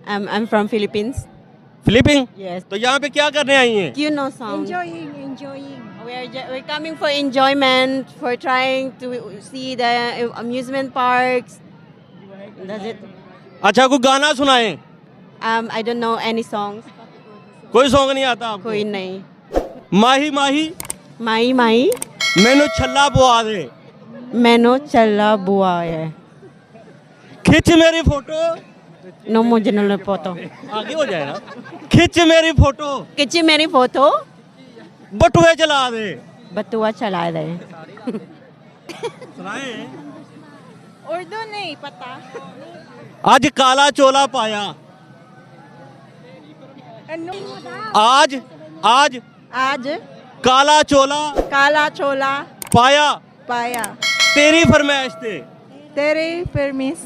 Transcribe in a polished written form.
I'm from Philippines. Philippine? Yes. तो यहाँ पे क्या करने आई हैं? You know sound. Enjoying. We're coming for enjoyment, for trying to see the amusement parks. That's it. अच्छा, कोई गाना सुनाएं? I don't know any songs. कोई सॉन्ग नहीं आता आपको? कोई नहीं. माही माही माई माई मैनू छल्ला बुआ दे, मैनो चला बुआ है. खिंच मेरी फोटो. No मुझे नहीं पता. आगे हो जाए ना. खिंच मेरी फोटो, खिंची मेरी फोटो, बटुए चला दे. बटुआ चला दे. सुनाएं. उर्दू नहीं पता. आज काला चोला पाया, आज आज आज काला चोला काला चोला पाया, पाया. तेरी फरमाइश थे. तेरी परमिश.